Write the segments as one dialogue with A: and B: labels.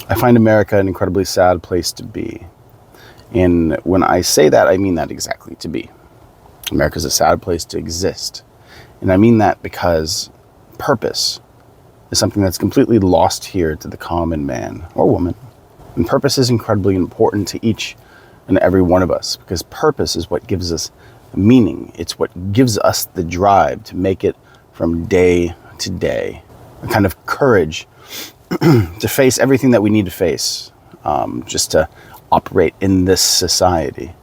A: I find America an incredibly sad place to be. And when I say that, I mean that exactly, to be. America's a sad place to exist. And I mean that because purpose is something that's completely lost here to the common man or woman. And purpose is incredibly important to each and every one of us, because purpose is what gives us meaning. It's what gives us the drive to make it from day to day. A kind of courage to face everything that we need to face, just to operate in this society.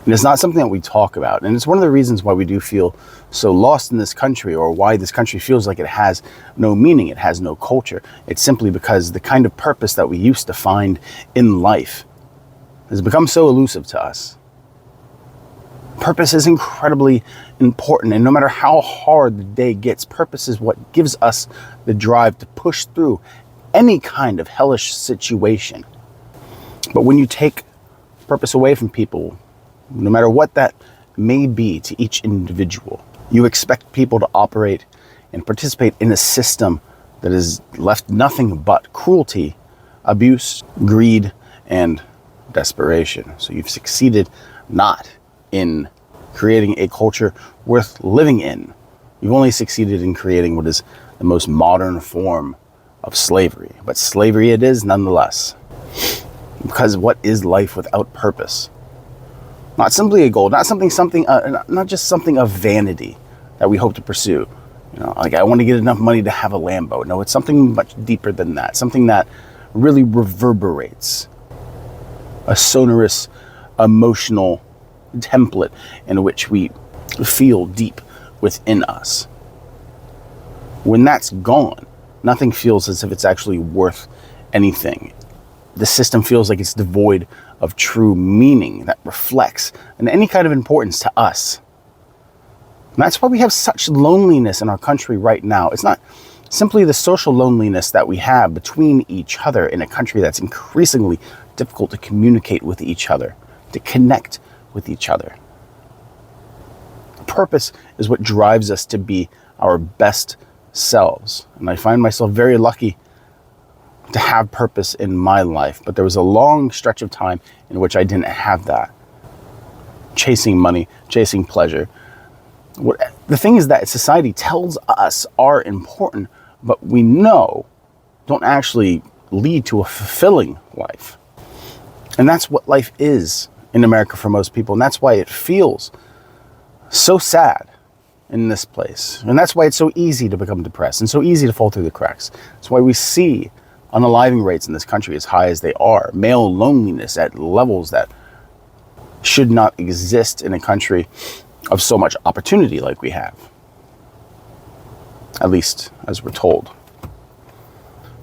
A: And it's not something that we talk about. And it's one of the reasons why we do feel so lost in this country, or why this country feels like it has no meaning, it has no culture. It's simply because the kind of purpose that we used to find in life has become so elusive to us. Purpose is incredibly important, and no matter how hard the day gets, purpose is what gives us the drive to push through any kind of hellish situation. But when you take purpose away from people, no matter what that may be to each individual, you expect people to operate and participate in a system that has left nothing but cruelty, abuse, greed, and desperation. So you've succeeded not in creating a culture worth living in. You've only succeeded in creating what is the most modern form of slavery. But slavery it is nonetheless. Because what is life without purpose? Not simply a goal, not just something of vanity that we hope to pursue. Like I want to get enough money to have a Lambo. No, it's something much deeper than that. Something that really reverberates. A sonorous, emotional template in which we feel deep within us. When that's gone, nothing feels as if it's actually worth anything. The system feels like it's devoid of true meaning that reflects in any kind of importance to us. And that's why we have such loneliness in our country right now. It's not simply the social loneliness that we have between each other in a country that's increasingly difficult to communicate with each other, to connect with each other. Purpose is what drives us to be our best selves. And I find myself very lucky to have purpose in my life, but there was a long stretch of time in which I didn't have that. Chasing money, chasing pleasure. The thing is that society tells us are important, but we know don't actually lead to a fulfilling life. And that's what life is in America for most people. And that's why it feels so sad in this place. And that's why it's so easy to become depressed and so easy to fall through the cracks. That's why we see unaliving rates in this country as high as they are. Male loneliness at levels that should not exist in a country of so much opportunity like we have. At least as we're told.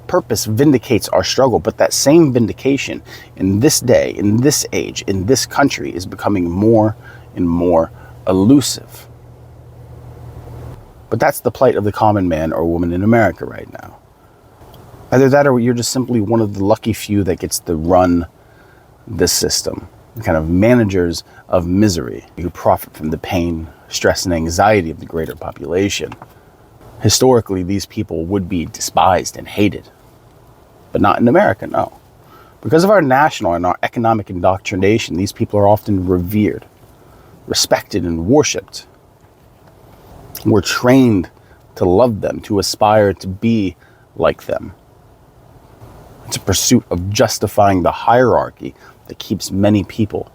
A: Purpose vindicates our struggle, but that same vindication in this day, in this age, in this country is becoming more and more elusive. But that's the plight of the common man or woman in America right now. Either that or you're just simply one of the lucky few that gets to run this system. Kind of managers of misery who profit from the pain, stress, and anxiety of the greater population. Historically, these people would be despised and hated. But not in America, no. Because of our national and our economic indoctrination, these people are often revered, respected, and worshipped. We're trained to love them, to aspire to be like them. It's a pursuit of justifying the hierarchy that keeps many people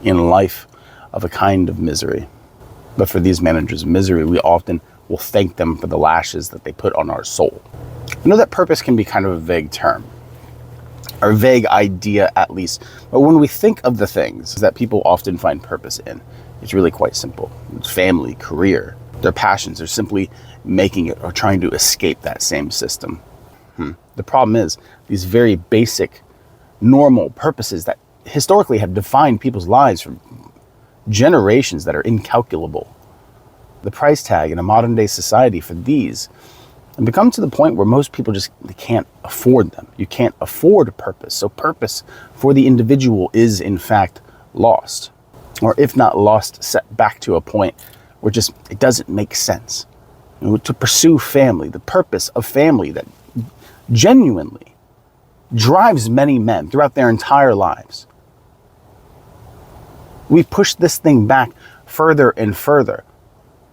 A: in life of a kind of misery. But for these managers of misery, we often will thank them for the lashes that they put on our soul. I know that purpose can be kind of a vague term, or a vague idea at least, but when we think of the things that people often find purpose in, it's really quite simple. It's family, career, their passions, they're simply making it or trying to escape that same system. The problem is these very basic, normal purposes that historically have defined people's lives for generations that are incalculable. The price tag in a modern day society for these and become to the point where most people they can't afford them. You can't afford purpose. So purpose for the individual is in fact lost, or if not lost, set back to a point where it doesn't make sense. To pursue family, the purpose of family that genuinely drives many men throughout their entire lives. We push this thing back further and further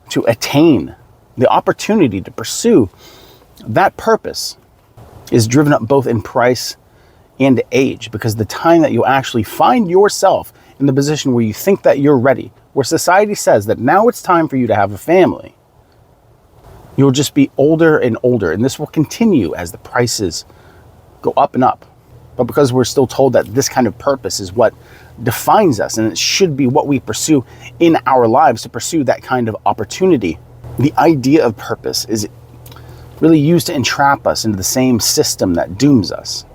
A: to attain the opportunity to pursue that purpose is driven up both in price and age, because the time that you actually find yourself in the position where you think that you're ready, where society says that now it's time for you to have a family, you'll just be older and older, and this will continue as the prices go up and up. But because we're still told that this kind of purpose is what defines us, and it should be what we pursue in our lives to pursue that kind of opportunity, the idea of purpose is really used to entrap us into the same system that dooms us.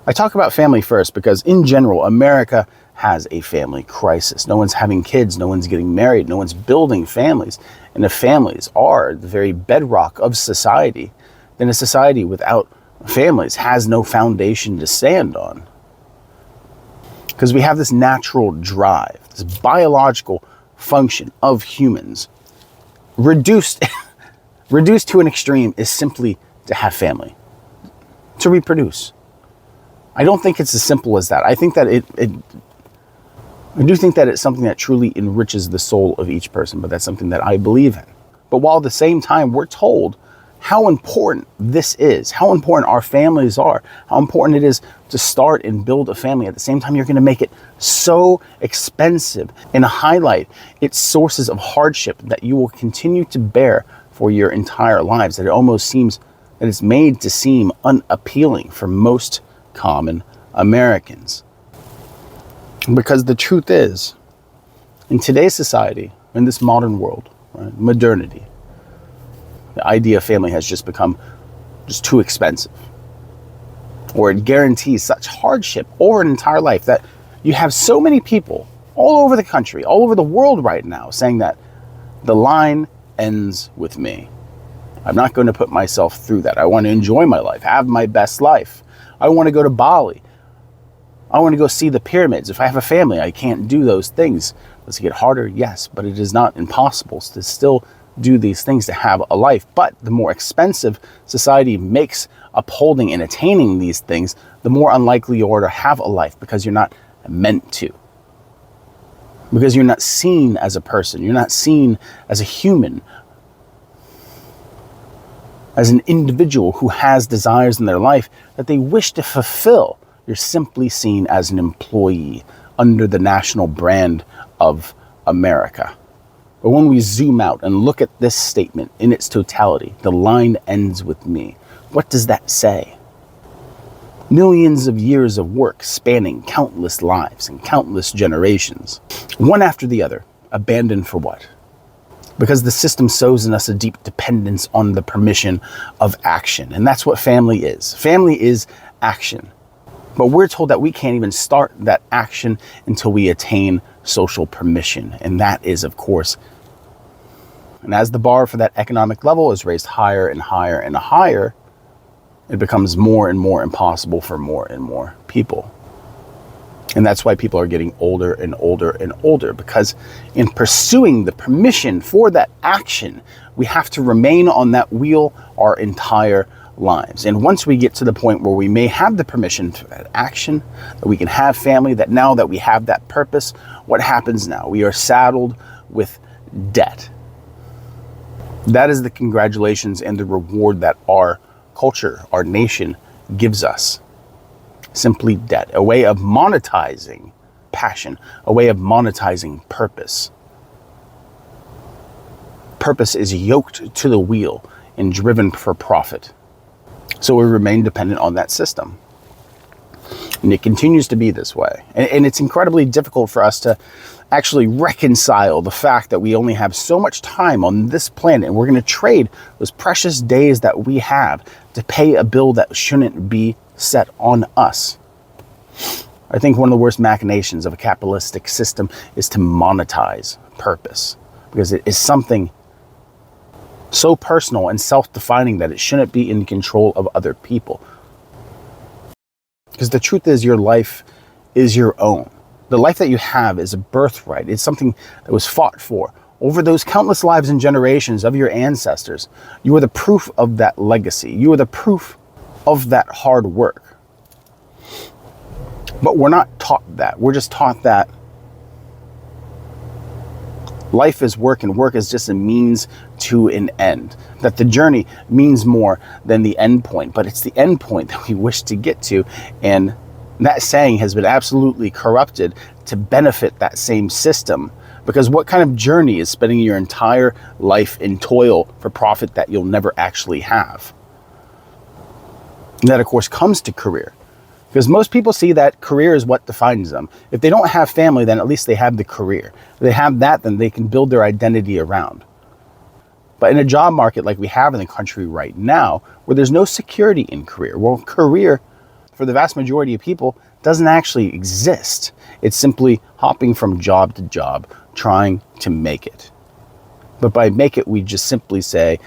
A: I talk about family first because in general, America has a family crisis. No one's having kids, no one's getting married, no one's building families. And if families are the very bedrock of society, then a society without families has no foundation to stand on. Because we have this natural drive, this biological function of humans, reduced to an extreme, is simply to have family, to reproduce. I don't think it's as simple as that. I think that I do think that it's something that truly enriches the soul of each person, but that's something that I believe in. But while at the same time, we're told how important this is, how important our families are, how important it is to start and build a family. At the same time, you're going to make it so expensive and highlight its sources of hardship that you will continue to bear for your entire lives, that it almost seems that it's made to seem unappealing for most common Americans. Because the truth is, in today's society, in this modern world, right, modernity, the idea of family has just become just too expensive. Or it guarantees such hardship over an entire life that you have so many people all over the country, all over the world right now saying that the line ends with me. I'm not going to put myself through that. I want to enjoy my life, have my best life. I want to go to Bali. I want to go see the pyramids. If I have a family, I can't do those things. Does it get harder? Yes, but it is not impossible to still do these things to have a life. But the more expensive society makes upholding and attaining these things, the more unlikely you are to have a life, because you're not meant to. Because you're not seen as a person. You're not seen as a human, as an individual who has desires in their life that they wish to fulfill. You're simply seen as an employee under the national brand of America. But when we zoom out and look at this statement in its totality, the line ends with me. What does that say? Millions of years of work spanning countless lives and countless generations, one after the other, abandoned for what? Because the system sows in us a deep dependence on the permission of action. And that's what family is. Family is action. But we're told that we can't even start that action until we attain social permission. And that is, of course, and as the bar for that economic level is raised higher and higher and higher, it becomes more and more impossible for more and more people. And that's why people are getting older and older and older, because in pursuing the permission for that action, we have to remain on that wheel our entire lives. And once we get to the point where we may have the permission for that action, that we can have family, that now that we have that purpose, what happens now? We are saddled with debt. That is the congratulations and the reward that our culture, our nation gives us. Simply debt, a way of monetizing passion, a way of monetizing purpose. Purpose is yoked to the wheel and driven for profit. So we remain dependent on that system. And it continues to be this way. And it's incredibly difficult for us to actually reconcile the fact that we only have so much time on this planet, and we're going to trade those precious days that we have to pay a bill that shouldn't be set on us. I think one of the worst machinations of a capitalistic system is to monetize purpose, because it is something so personal and self-defining that it shouldn't be in control of other people. Because the truth is, your life is your own. The life that you have is a birthright. It's something that was fought for over those countless lives and generations of your ancestors. You are the proof of that legacy. You are the proof of that hard work. But we're not taught that. We're just taught that life is work and work is just a means to an end. That the journey means more than the end point, but it's the end point that we wish to get to. And that saying has been absolutely corrupted to benefit that same system. Because what kind of journey is spending your entire life in toil for profit that you'll never actually have? And that, of course, comes to career. Because most people see that career is what defines them. If they don't have family, then at least they have the career. If they have that, then they can build their identity around. But in a job market like we have in the country right now, where there's no security in career, well, career, for the vast majority of people, doesn't actually exist. It's simply hopping from job to job, trying to make it. But by make it, we just simply say,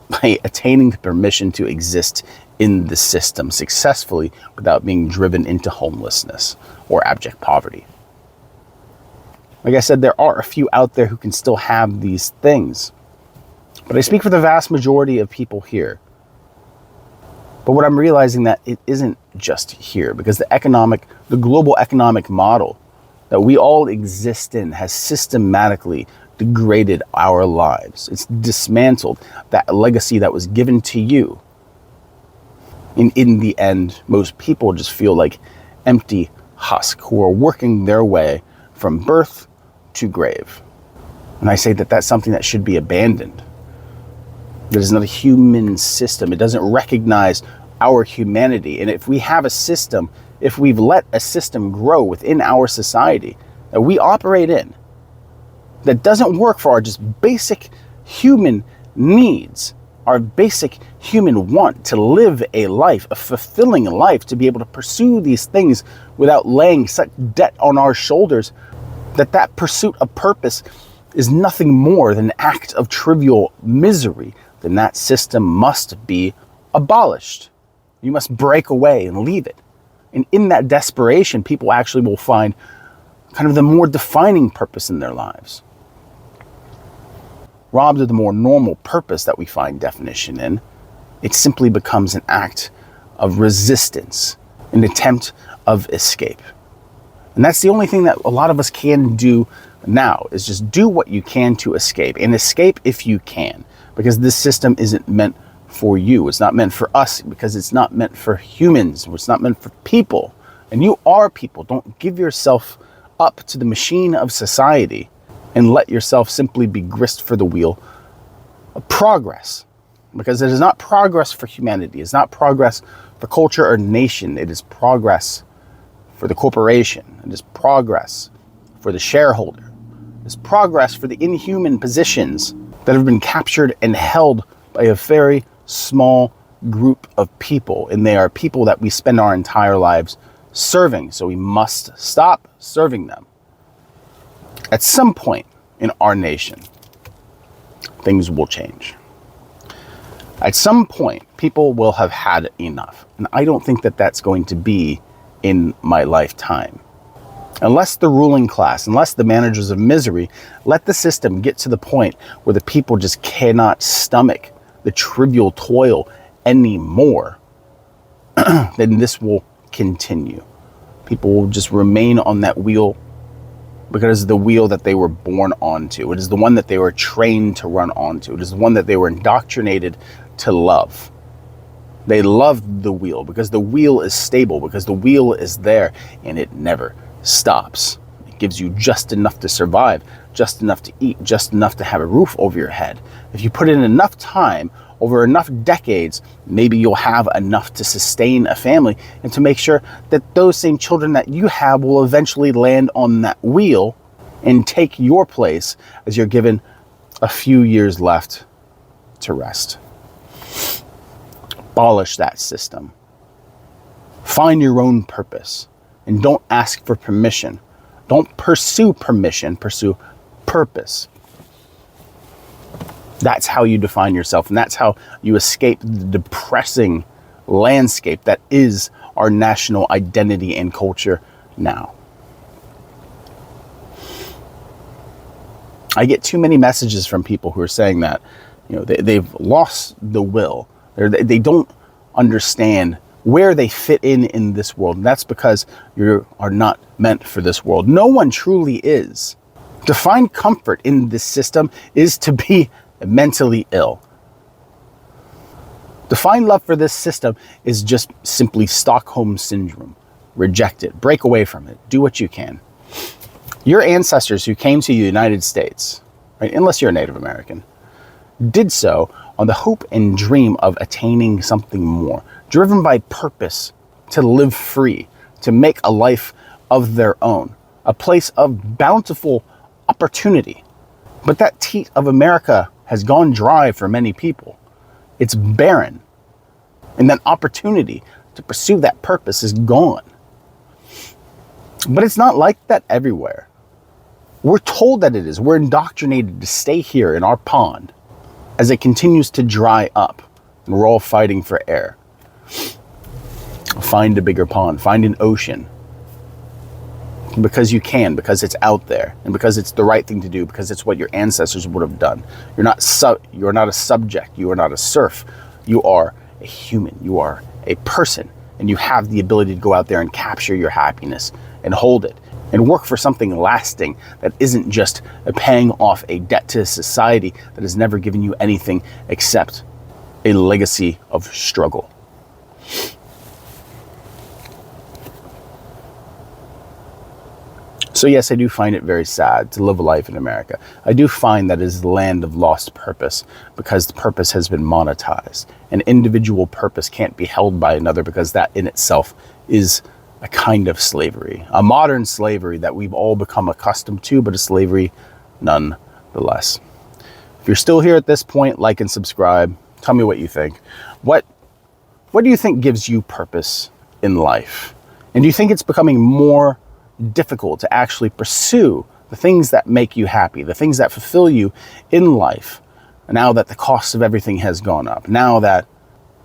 A: by attaining the permission to exist in the system successfully without being driven into homelessness or abject poverty. Like I said, there are a few out there who can still have these things. But I speak for the vast majority of people here. But what I'm realizing that it isn't just here, because the global economic model that we all exist in has systematically degraded our lives. It's dismantled that legacy that was given to you. And in the end, most people just feel like empty husk who are working their way from birth to grave. And I say that that's something that should be abandoned. It is not a human system. It doesn't recognize our humanity. And if we have a system, if we've let a system grow within our society that we operate in, that doesn't work for our just basic human needs, our basic human want to live a life, a fulfilling life, to be able to pursue these things without laying such debt on our shoulders, that pursuit of purpose is nothing more than an act of trivial misery, then that system must be abolished. You must break away and leave it. And in that desperation, people actually will find kind of the more defining purpose in their lives. Robbed of the more normal purpose that we find definition in, it simply becomes an act of resistance, an attempt of escape. And that's the only thing that a lot of us can do now, is just do what you can to escape, and escape if you can, because this system isn't meant for you. It's not meant for us, because it's not meant for humans. It's not meant for people. And you are people. Don't give yourself up to the machine of society and let yourself simply be grist for the wheel of progress. Because it is not progress for humanity. It's not progress for culture or nation. It is progress for the corporation. It is progress for the shareholder. It is progress for the inhuman positions that have been captured and held by a very small group of people. And they are people that we spend our entire lives serving. So we must stop serving them. At some point in our nation, things will change. At some point, people will have had enough. And I don't think that that's going to be in my lifetime. Unless the ruling class, unless the managers of misery, let the system get to the point where the people just cannot stomach the trivial toil anymore, then this will continue. People will just remain on that wheel because it's the wheel that they were born onto. It is the one that they were trained to run onto. It is the one that they were indoctrinated to love. They love the wheel because the wheel is stable, because the wheel is there and it never stops. It gives you just enough to survive, just enough to eat, just enough to have a roof over your head. If you put in enough time, over enough decades, maybe you'll have enough to sustain a family and to make sure that those same children that you have will eventually land on that wheel and take your place as you're given a few years left to rest. Abolish that system. Find your own purpose and don't ask for permission. Don't pursue permission, pursue purpose. That's how you define yourself, and that's how you escape the depressing landscape that is our national identity and culture now. I get too many messages from people who are saying that, they've lost the will. They don't understand where they fit in this world. And that's because you are not meant for this world. No one truly is. To find comfort in this system is to be mentally ill. To find love for this system is just simply Stockholm syndrome. Reject it. Break away from it. Do what you can. Your ancestors who came to the United States, right, unless you're a Native American, did so on the hope and dream of attaining something more, driven by purpose to live free, to make a life of their own, a place of bountiful opportunity. But that teat of America has gone dry for many people. It's barren. And that opportunity to pursue that purpose is gone. But it's not like that everywhere. We're told that it is. We're indoctrinated to stay here in our pond as it continues to dry up. And we're all fighting for air. Find a bigger pond. Find an ocean. Because you can, because it's out there, and because it's the right thing to do, because it's what your ancestors would have done. You're not a subject. You are not a serf. You are a human. You are a person, and you have the ability to go out there and capture your happiness and hold it and work for something lasting that isn't just paying off a debt to society that has never given you anything except a legacy of struggle. So yes, I do find it very sad to live a life in America. I do find that it is the land of lost purpose because the purpose has been monetized. An individual purpose can't be held by another because that in itself is a kind of slavery. A modern slavery that we've all become accustomed to, but a slavery nonetheless. If you're still here at this point, like and subscribe. Tell me what you think. What do you think gives you purpose in life? And do you think it's becoming more difficult to actually pursue the things that make you happy, the things that fulfill you in life, now that the cost of everything has gone up, now that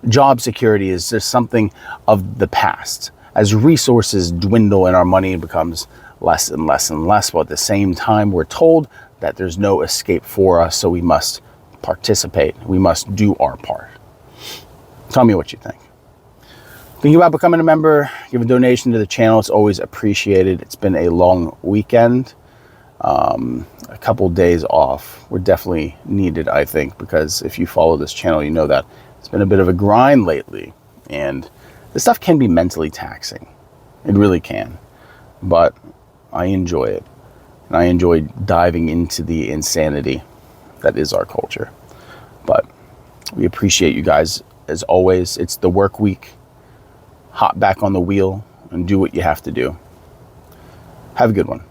A: job security is just something of the past, as resources dwindle and our money becomes less and less and less, while at the same time we're told that there's no escape for us, so we must participate, we must do our part. Tell me what you think. Thinking about becoming a member, give a donation to the channel. It's always appreciated. It's been a long weekend. A couple days off were definitely needed, I think, because if you follow this channel, you know that it's been a bit of a grind lately. And this stuff can be mentally taxing. It really can. But I enjoy it. And I enjoy diving into the insanity that is our culture. But we appreciate you guys as always. It's the work week. Hop back on the wheel and do what you have to do. Have a good one.